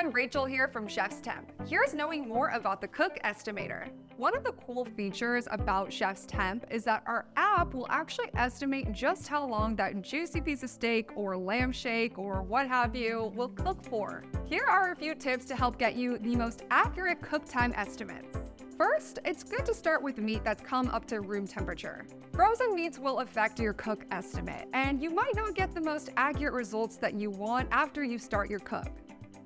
everyone, Rachel here from ChefsTemp. Here's knowing more about the Cook Estimator. One of the cool features about ChefsTemp is that our app will actually estimate just how long that juicy piece of steak or lamb shake or what have you will cook for. Here are a few tips to help get you the most accurate cook time estimates. First, it's good to start with meat that's come up to room temperature. Frozen meats will affect your cook estimate, and you might not get the most accurate results that you want after you start your cook.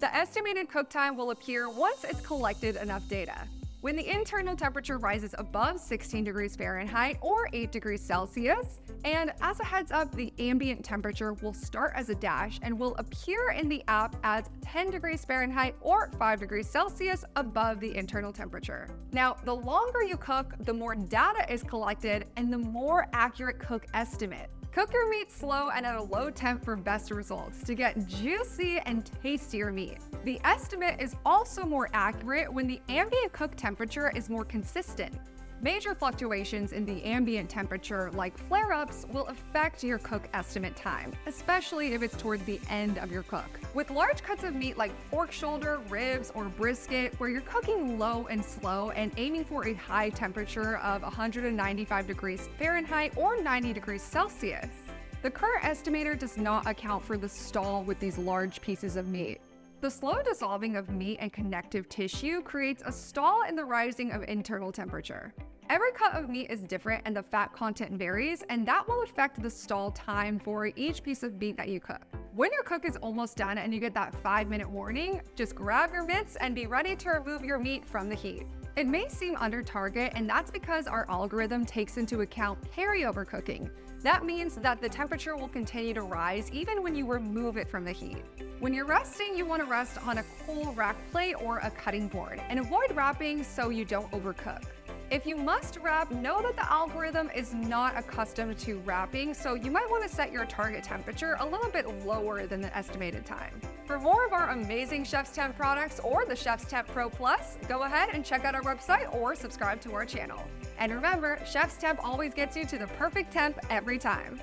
The estimated cook time will appear once it's collected enough data. When the internal temperature rises above 16 degrees Fahrenheit or 8 degrees Celsius, and as a heads up, the ambient temperature will start as a dash and will appear in the app as 10 degrees Fahrenheit or 5 degrees Celsius above the internal temperature. Now, the longer you cook, the more data is collected and the more accurate cook estimate. Cook your meat slow and at a low temp for best results to get juicy and tastier meat. The estimate is also more accurate when the ambient cook temperature is more consistent. Major fluctuations in the ambient temperature, like flare-ups, will affect your cook estimate time, especially if it's toward the end of your cook. With large cuts of meat like pork shoulder, ribs, or brisket, where you're cooking low and slow and aiming for a high temperature of 195 degrees Fahrenheit or 90 degrees Celsius, the current estimator does not account for the stall with these large pieces of meat. The slow dissolving of meat and connective tissue creates a stall in the rising of internal temperature. Every cut of meat is different and the fat content varies, and that will affect the stall time for each piece of meat that you cook. When your cook is almost done and you get that 5-minute warning, just grab your mitts and be ready to remove your meat from the heat. It may seem under target, and that's because our algorithm takes into account carryover cooking. That means that the temperature will continue to rise even when you remove it from the heat. When you're resting, you want to rest on a cool rack plate or a cutting board, and avoid wrapping so you don't overcook. If you must wrap, know that the algorithm is not accustomed to wrapping, so you might want to set your target temperature a little bit lower than the estimated time. For more of our amazing ChefsTemp products or the ChefsTemp Pro Plus, go ahead and check out our website or subscribe to our channel. And remember, ChefsTemp always gets you to the perfect temp every time.